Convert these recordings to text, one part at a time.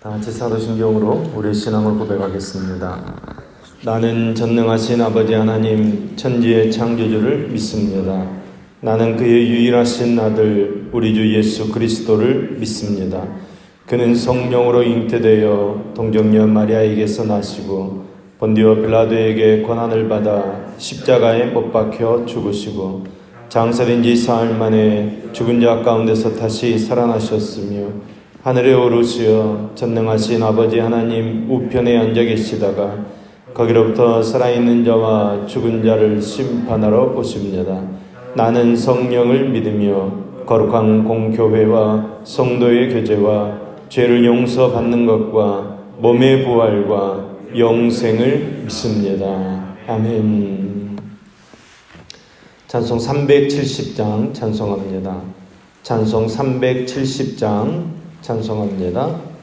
다 같이 사도신경으로 우리의 신앙을 고백하겠습니다. 나는 전능하신 아버지 하나님 천지의 창조주를 믿습니다. 나는 그의 유일하신 아들 우리 주 예수 그리스도를 믿습니다. 그는 성령으로 잉태되어 동정녀 마리아에게서 나시고 본디오 빌라도에게 고난을 받아 십자가에 못 박혀 죽으시고 장사된 지 사흘 만에 죽은 자 가운데서 다시 살아나셨으며 하늘에 오르시어 전능하신 아버지 하나님 우편에 앉아 계시다가 거기로부터 살아있는 자와 죽은 자를 심판하러 오십니다. 나는 성령을 믿으며 거룩한 공교회와 성도의 교제와 죄를 용서받는 것과 몸의 부활과 영생을 믿습니다. 아멘. 찬송 370장 찬송합니다. 찬송 370장 찬송합니다.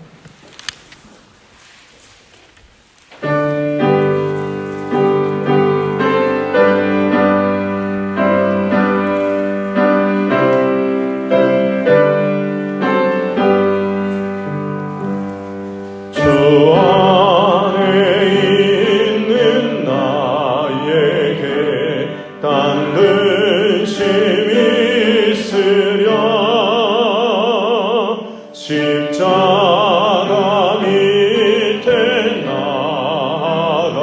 십자가 밑에 나가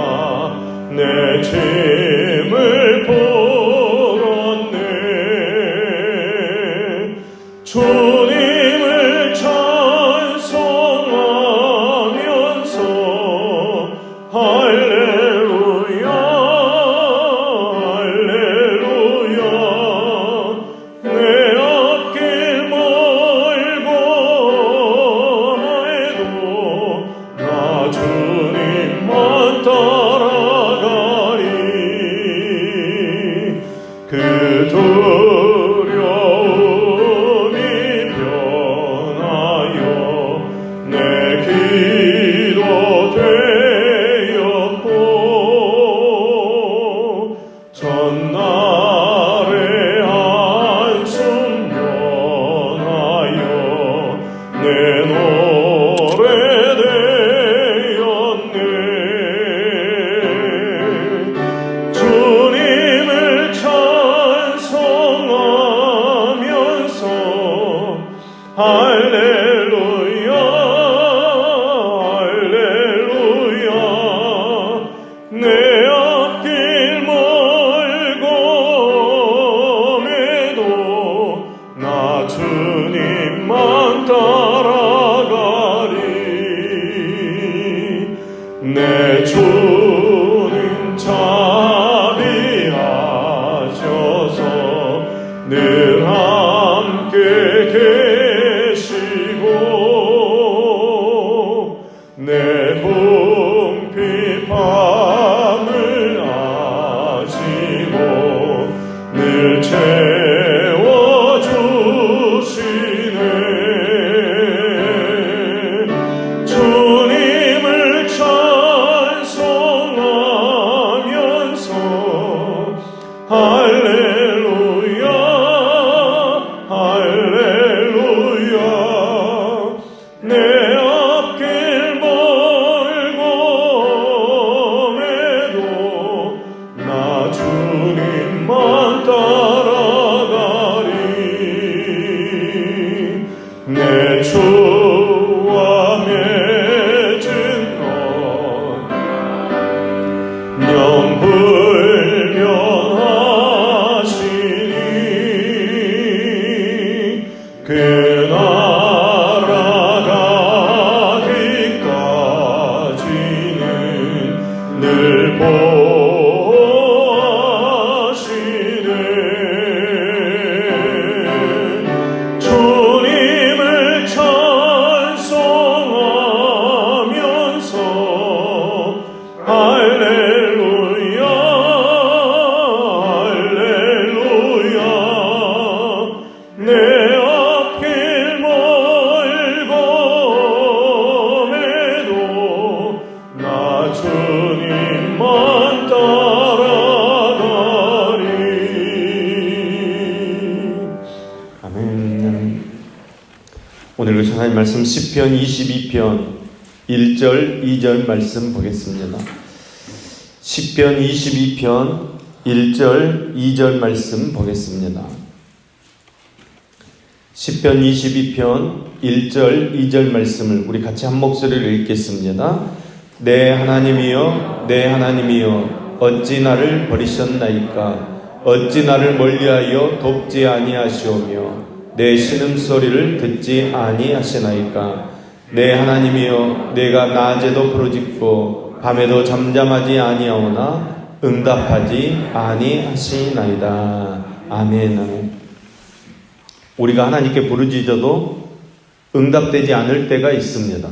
내 짐을 풀었네. 주님을 찬송하면서 할렐루야 할렐루야 내 앞길 멀고 나 주님만 따라가리. 그 두려움이 변하여 내 기도 되었고 전날의 한숨 변하여 내 노래 주님을 찬송하면서 할렐루야 할렐루야 내 앞길 멀고 매도 나 주님만 따라가리. 내 주는 자비하셔서 늘 함께 계시고 내 궁핍함을 아시고 늘 채워주시네. 주님을 찬송하면서 할렐루야 할렐루야 내 앞길 멀고 매도 나 주님만 따라가리. 내 주와 맺은 것 영불변하시니 그 나라 가기까지는 늘 보호하시네. 주님을 찬송하면서 할렐루야 할렐루야 내 앞길 멀고 매도 나 주님만 따라가리. 아멘. 오늘 하나님 말씀 시편 22편 1절, 2절 말씀 보겠습니다. 시편 22편 1절, 2절 말씀 보겠습니다. 시편 22편 1절, 2절 말씀을 우리 같이 한 목소리로 읽겠습니다. 내 하나님이여, 내 하나님이여, 어찌 나를 버리셨나이까? 어찌 나를 멀리하여 돕지 아니하시오며 내 신음소리를 듣지 아니하시나이까? 내 하나님이여, 내가 낮에도 부르짖고 밤에도 잠잠하지 아니하오나 응답하지 아니하시나이다. 아멘. 우리가 하나님께 부르짖어도 응답되지 않을 때가 있습니다.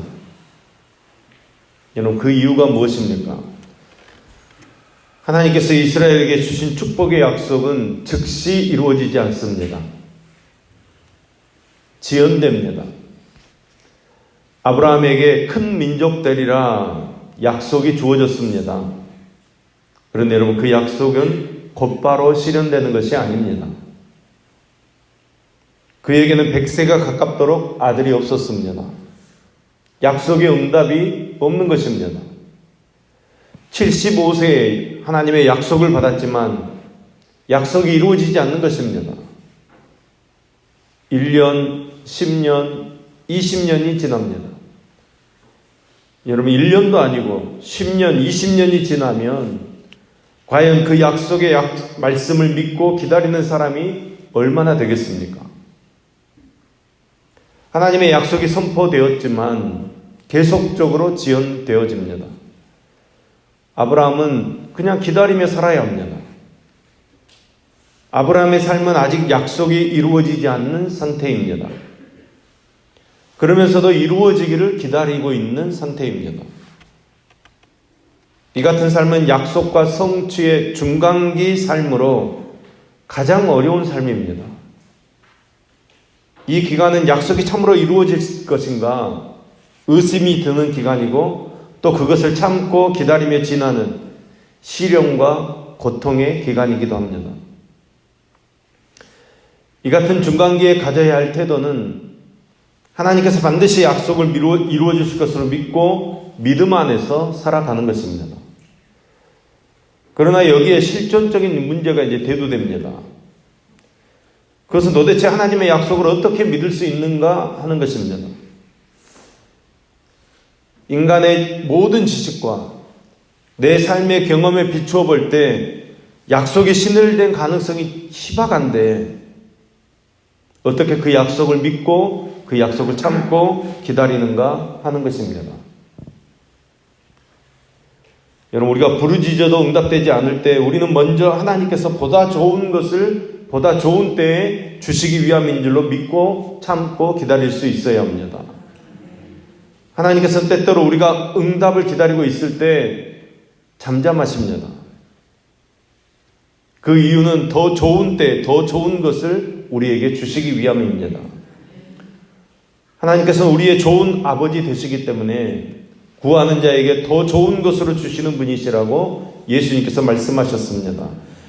여러분, 그 이유가 무엇입니까? 하나님께서 이스라엘에게 주신 축복의 약속은 즉시 이루어지지 않습니다. 지연됩니다. 아브라함에게 큰 민족 되리라 약속이 주어졌습니다. 그런데 여러분, 그 약속은 곧바로 실현되는 것이 아닙니다. 그에게는 100세가 가깝도록 아들이 없었습니다. 약속의 응답이 없는 것입니다. 75세에 하나님의 약속을 받았지만 약속이 이루어지지 않는 것입니다. 1년, 10년, 20년이 지납니다. 여러분, 1년도 아니고 10년, 20년이 지나면 과연 그 약속의 말씀을 믿고 기다리는 사람이 얼마나 되겠습니까? 하나님의 약속이 선포되었지만 계속적으로 지연되어집니다. 아브라함은 그냥 기다리며 살아야 합니다. 아브라함의 삶은 아직 약속이 이루어지지 않는 상태입니다. 그러면서도 이루어지기를 기다리고 있는 상태입니다. 이 같은 삶은 약속과 성취의 중간기 삶으로 가장 어려운 삶입니다. 이 기간은 약속이 참으로 이루어질 것인가 의심이 드는 기간이고 또 그것을 참고 기다리며 지나는 시련과 고통의 기간이기도 합니다. 이 같은 중간기에 가져야 할 태도는 하나님께서 반드시 약속을 이루어 주실 것으로 믿고 믿음 안에서 살아가는 것입니다. 그러나 여기에 실존적인 문제가 이제 대두됩니다. 그것은 도대체 하나님의 약속을 어떻게 믿을 수 있는가 하는 것입니다. 인간의 모든 지식과 내 삶의 경험에 비추어 볼 때 약속이 신을된 가능성이 희박한데 어떻게 그 약속을 믿고 그 약속을 참고 기다리는가 하는 것입니다. 여러분, 우리가 부르짖어도 응답되지 않을 때 우리는 먼저 하나님께서 보다 좋은 것을 보다 좋은 때에 주시기 위함인 줄로 믿고 참고 기다릴 수 있어야 합니다. 하나님께서 때때로 우리가 응답을 기다리고 있을 때 잠잠하십니다. 그 이유는 더 좋은 때, 더 좋은 것을 우리에게 주시기 위함입니다. 하나님께서는 우리의 좋은 아버지 되시기 때문에 구하는 자에게 더 좋은 것으로 주시는 분이시라고 예수님께서 말씀하셨습니다.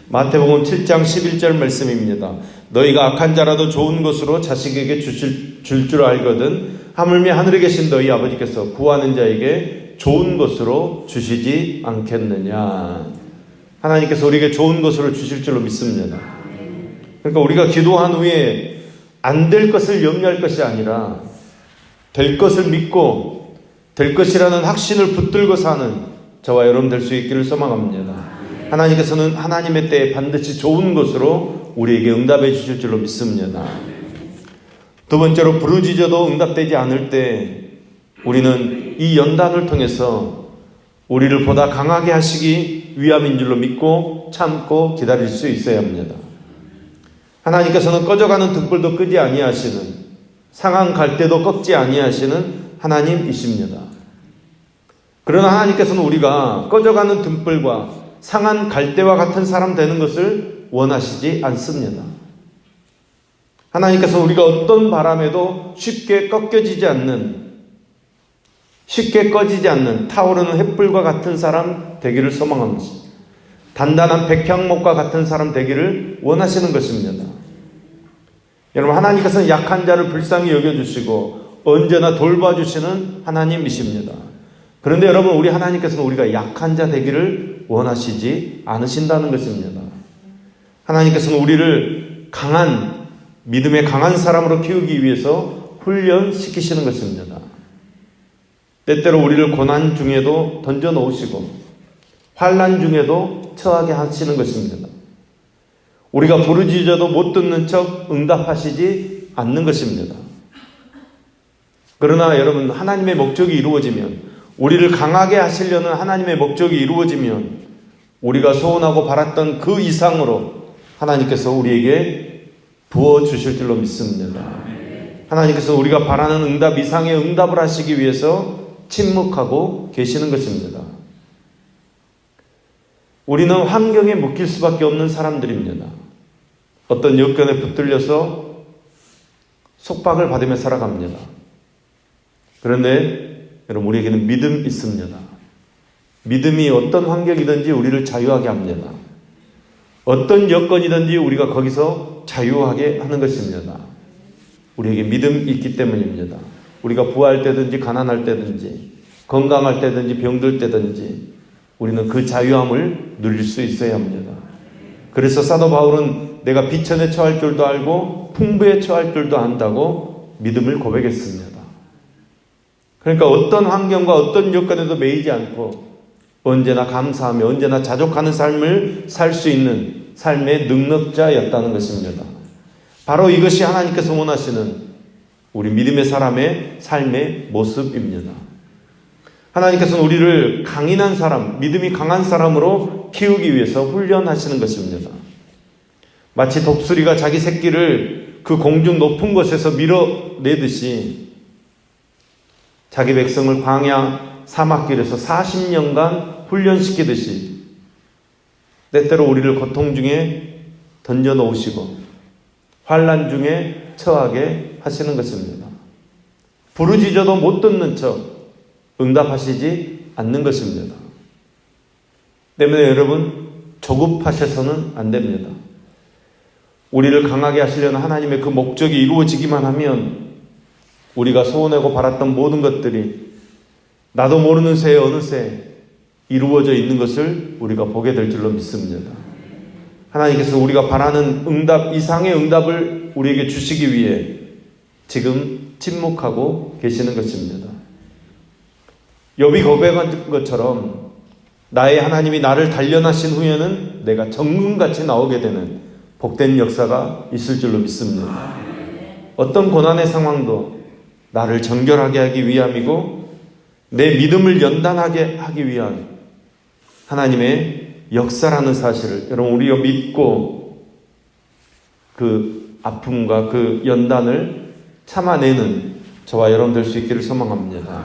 마태복음 7장 11절 말씀입니다. 너희가 악한 자라도 좋은 것으로 자식에게 줄 줄 알거든 하물며 하늘에 계신 너희 아버지께서 구하는 자에게 좋은 것으로 주시지 않겠느냐. 하나님께서 우리에게 좋은 것으로 주실 줄로 믿습니다. 그러니까 우리가 기도한 후에 안 될 것을 염려할 것이 아니라 될 것을 믿고 될 것이라는 확신을 붙들고 사는 저와 여러분 될 수 있기를 소망합니다. 하나님께서는 하나님의 때에 반드시 좋은 것으로 우리에게 응답해 주실 줄로 믿습니다. 두 번째로 부르짖어도 응답되지 않을 때 우리는 이 연단을 통해서 우리를 보다 강하게 하시기 위함인 줄로 믿고 참고 기다릴 수 있어야 합니다. 하나님께서는 꺼져가는 등불도 끄지 아니하시는, 상한 갈대도 꺾지 아니하시는 하나님이십니다. 그러나 하나님께서는 우리가 꺼져가는 등불과 상한 갈대와 같은 사람 되는 것을 원하시지 않습니다. 하나님께서 우리가 어떤 바람에도 쉽게 꺾여지지 않는, 쉽게 꺼지지 않는 타오르는 횃불과 같은 사람 되기를 소망합니다. 단단한 백향목과 같은 사람 되기를 원하시는 것입니다. 여러분, 하나님께서는 약한 자를 불쌍히 여겨주시고 언제나 돌봐주시는 하나님이십니다. 그런데 여러분, 우리 하나님께서는 우리가 약한 자 되기를 원하시지 않으신다는 것입니다. 하나님께서는 우리를 강한, 믿음의 강한 사람으로 키우기 위해서 훈련시키시는 것입니다. 때때로 우리를 고난 중에도 던져놓으시고 환난 중에도 처하게 하시는 것입니다. 우리가 부르짖어도 못 듣는 척 응답하시지 않는 것입니다. 그러나 여러분, 하나님의 목적이 이루어지면, 우리를 강하게 하시려는 하나님의 목적이 이루어지면 우리가 소원하고 바랐던 그 이상으로 하나님께서 우리에게 부어주실 줄로 믿습니다. 하나님께서 우리가 바라는 응답 이상의 응답을 하시기 위해서 침묵하고 계시는 것입니다. 우리는 환경에 묶일 수밖에 없는 사람들입니다. 어떤 여건에 붙들려서 속박을 받으며 살아갑니다. 그런데 여러분, 우리에게는 믿음이 있습니다. 믿음이 어떤 환경이든지 우리를 자유하게 합니다. 어떤 여건이든지 우리가 거기서 자유하게 하는 것입니다. 우리에게 믿음이 있기 때문입니다. 우리가 부할 때든지 가난할 때든지 건강할 때든지 병들 때든지 우리는 그 자유함을 누릴 수 있어야 합니다. 그래서 사도 바울은 내가 비천에 처할 줄도 알고 풍부에 처할 줄도 안다고 믿음을 고백했습니다. 그러니까 어떤 환경과 어떤 여건에도 매이지 않고 언제나 감사하며 언제나 자족하는 삶을 살 수 있는 삶의 능력자였다는 것입니다. 바로 이것이 하나님께서 원하시는 우리 믿음의 사람의 삶의 모습입니다. 하나님께서는 우리를 강인한 사람, 믿음이 강한 사람으로 키우기 위해서 훈련하시는 것입니다. 마치 독수리가 자기 새끼를 그 공중 높은 곳에서 밀어내듯이 자기 백성을 광야 사막길에서 40년간 훈련시키듯이 때때로 우리를 고통 중에 던져놓으시고 환난 중에 처하게 하시는 것입니다. 부르짖어도 못 듣는 척 응답하시지 않는 것입니다. 때문에 여러분, 조급하셔서는 안 됩니다. 우리를 강하게 하시려는 하나님의 그 목적이 이루어지기만 하면 우리가 소원하고 바랐던 모든 것들이 나도 모르는 새에 어느새 이루어져 있는 것을 우리가 보게 될 줄로 믿습니다. 하나님께서 우리가 바라는 응답 이상의 응답을 우리에게 주시기 위해 지금 침묵하고 계시는 것입니다. 욥이 고백한 것처럼 나의 하나님이 나를 단련하신 후에는 내가 정금같이 나오게 되는 복된 역사가 있을 줄로 믿습니다. 어떤 고난의 상황도 나를 정결하게 하기 위함이고 내 믿음을 연단하게 하기 위한 하나님의 역사라는 사실을 여러분, 우리가 믿고 그 아픔과 그 연단을 참아내는 저와 여러분 될 수 있기를 소망합니다.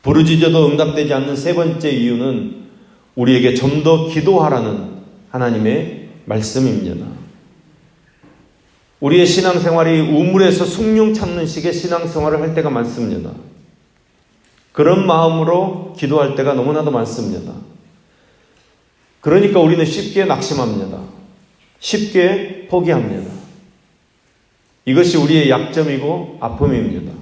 부르짖어도 응답되지 않는 세 번째 이유는 우리에게 좀 더 기도하라는 하나님의 말씀입니다. 우리의 신앙생활이 우물에서 숭늉 찾는 식의 신앙생활을 할 때가 많습니다. 그런 마음으로 기도할 때가 너무나도 많습니다. 그러니까 우리는 쉽게 낙심합니다. 쉽게 포기합니다. 이것이 우리의 약점이고 아픔입니다.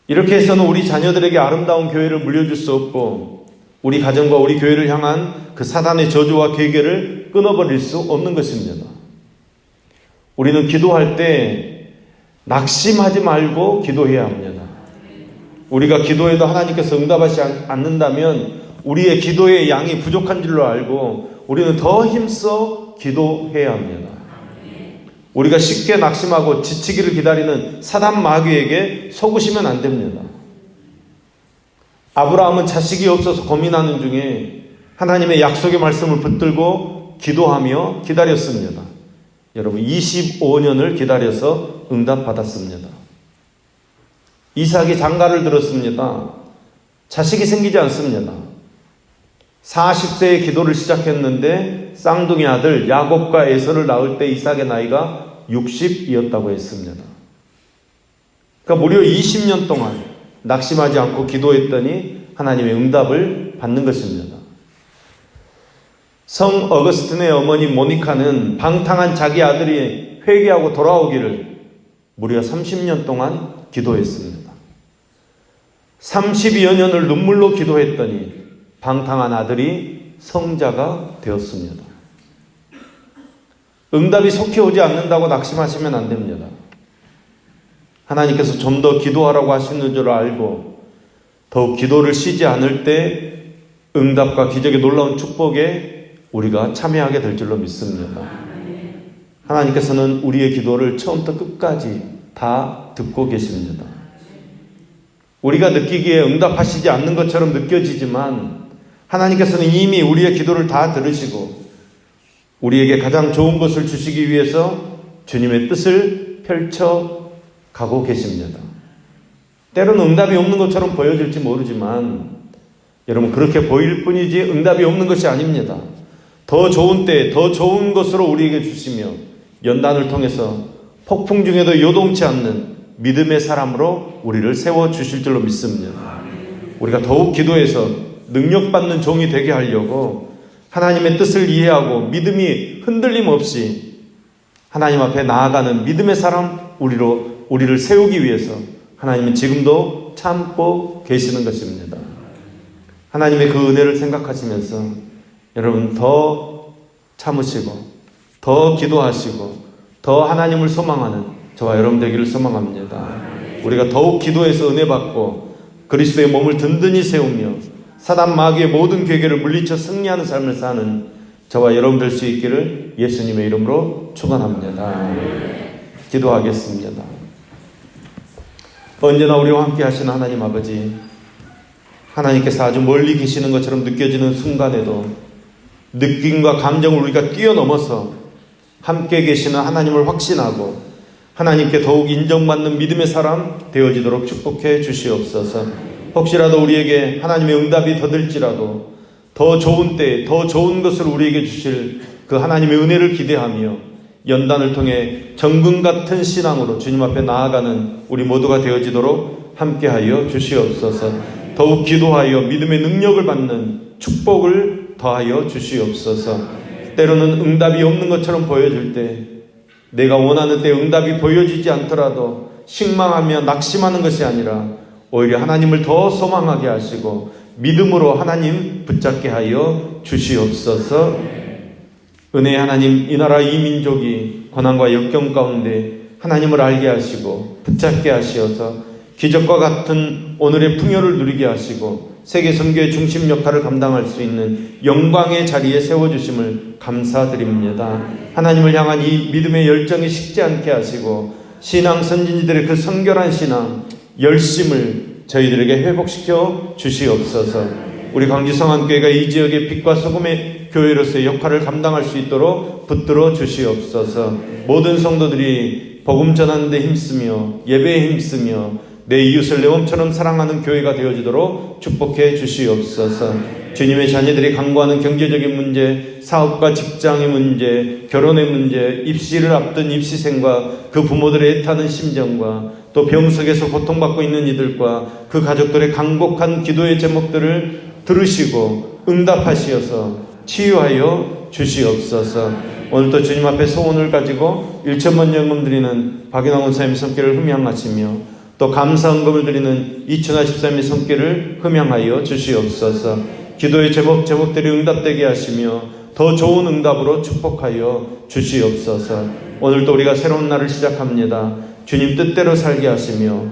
이렇게 해서는 우리 자녀들에게 아름다운 교회를 물려줄 수 없고 우리 가정과 우리 교회를 향한 그 사단의 저주와 괴계를 끊어버릴 수 없는 것입니다. 우리는 기도할 때 낙심하지 말고 기도해야 합니다. 우리가 기도해도 하나님께서 응답하지 않는다면 우리의 기도의 양이 부족한 줄로 알고 우리는 더 힘써 기도해야 합니다. 우리가 쉽게 낙심하고 지치기를 기다리는 사단 마귀에게 속으시면 안 됩니다. 아브라함은 자식이 없어서 고민하는 중에 하나님의 약속의 말씀을 붙들고 기도하며 기다렸습니다. 여러분, 25년을 기다려서 응답받았습니다. 이삭이 장가를 들었습니다. 자식이 생기지 않습니다. 40세에 기도를 시작했는데 쌍둥이 아들 야곱과 에서를 낳을 때 이삭의 나이가 60이었다고 했습니다. 그러니까 무려 20년 동안 낙심하지 않고 기도했더니 하나님의 응답을 받는 것입니다. 성 어거스틴의 어머니 모니카는 방탕한 자기 아들이 회개하고 돌아오기를 무려 30년 동안 기도했습니다. 32여 년을 눈물로 기도했더니 방탕한 아들이 성자가 되었습니다. 응답이 속히 오지 않는다고 낙심하시면 안 됩니다. 하나님께서 좀 더 기도하라고 하시는 줄 알고 더욱 기도를 쉬지 않을 때 응답과 기적의 놀라운 축복에 우리가 참여하게 될 줄로 믿습니다. 하나님께서는 우리의 기도를 처음부터 끝까지 다 듣고 계십니다. 우리가 느끼기에 응답하시지 않는 것처럼 느껴지지만 하나님께서는 이미 우리의 기도를 다 들으시고 우리에게 가장 좋은 것을 주시기 위해서 주님의 뜻을 펼쳐 가고 계십니다. 때로는 응답이 없는 것처럼 보여질지 모르지만 여러분, 그렇게 보일 뿐이지 응답이 없는 것이 아닙니다. 더 좋은 때, 더 좋은 것으로 우리에게 주시며 연단을 통해서 폭풍 중에도 요동치 않는 믿음의 사람으로 우리를 세워주실 줄로 믿습니다. 우리가 더욱 기도해서 능력받는 종이 되게 하려고 하나님의 뜻을 이해하고 믿음이 흔들림 없이 하나님 앞에 나아가는 믿음의 사람 우리를 세우기 위해서 하나님은 지금도 참고 계시는 것입니다. 하나님의 그 은혜를 생각하시면서 여러분 더 참으시고 더 기도하시고 더 하나님을 소망하는 저와 여러분 되기를 소망합니다. 우리가 더욱 기도해서 은혜 받고 그리스도의 몸을 든든히 세우며 사단 마귀의 모든 괴계를 물리쳐 승리하는 삶을 사는 저와 여러분 될 수 있기를 예수님의 이름으로 축원합니다. 기도하겠습니다. 언제나 우리와 함께 하시는 하나님 아버지, 하나님께서 아주 멀리 계시는 것처럼 느껴지는 순간에도 느낌과 감정을 우리가 뛰어넘어서 함께 계시는 하나님을 확신하고 하나님께 더욱 인정받는 믿음의 사람 되어지도록 축복해 주시옵소서. 혹시라도 우리에게 하나님의 응답이 더딜지라도 더 좋은 때에 더 좋은 것을 우리에게 주실 그 하나님의 은혜를 기대하며 연단을 통해 정금 같은 신앙으로 주님 앞에 나아가는 우리 모두가 되어지도록 함께하여 주시옵소서. 더욱 기도하여 믿음의 능력을 받는 축복을 더하여 주시옵소서. 때로는 응답이 없는 것처럼 보여질 때 내가 원하는 때 응답이 보여지지 않더라도 식망하며 낙심하는 것이 아니라 오히려 하나님을 더 소망하게 하시고 믿음으로 하나님 붙잡게 하여 주시옵소서. 은혜의 하나님, 이 나라 이 민족이 고난과 역경 가운데 하나님을 알게 하시고 붙잡게 하시어서 기적과 같은 오늘의 풍요를 누리게 하시고 세계 선교의 중심 역할을 감당할 수 있는 영광의 자리에 세워주심을 감사드립니다. 하나님을 향한 이 믿음의 열정이 식지 않게 하시고 신앙 선진지들의 그 성결한 신앙 열심을 저희들에게 회복시켜 주시옵소서. 우리 광주 성안교회가 이 지역의 빛과 소금의 교회로서의 역할을 감당할 수 있도록 붙들어 주시옵소서. 모든 성도들이 복음 전하는 데 힘쓰며 예배에 힘쓰며 내 이웃을 내 몸처럼 사랑하는 교회가 되어지도록 축복해 주시옵소서. 주님의 자녀들이 강구하는 경제적인 문제, 사업과 직장의 문제, 결혼의 문제, 입시를 앞둔 입시생과 그 부모들의 애타는 심정과 또 병 속에서 고통받고 있는 이들과 그 가족들의 간곡한 기도의 제목들을 들으시고 응답하시어서 치유하여 주시옵소서. 오늘도 주님 앞에 소원을 가지고 1천만 연금 드리는 박인왕 원사님의 손길을 흠양하시며 또 감사헌금을 드리는 이춘하 집사님의 손길을 흠양하여 주시옵소서. 기도의 제목들이 응답되게 하시며 더 좋은 응답으로 축복하여 주시옵소서. 오늘도 우리가 새로운 날을 시작합니다. 주님 뜻대로 살게 하시며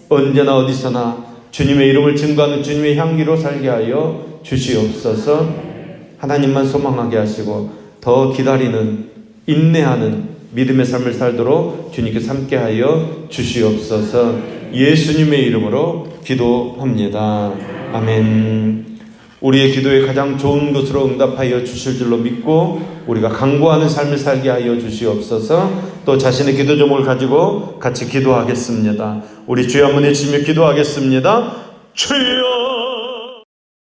언제나 어디서나 주님의 이름을 증거하는 주님의 향기로 살게 하여 주시옵소서. 하나님만 소망하게 하시고 더 기다리는 인내하는 믿음의 삶을 살도록 주님께서 함께하여 주시옵소서. 예수님의 이름으로 기도합니다. 아멘. 우리의 기도에 가장 좋은 것으로 응답하여 주실 줄로 믿고 우리가 간구하는 삶을 살게 하여 주시옵소서. 또 자신의 기도 제목을 가지고 같이 기도하겠습니다. 우리 주여 한번 외치며 기도하겠습니다. 주여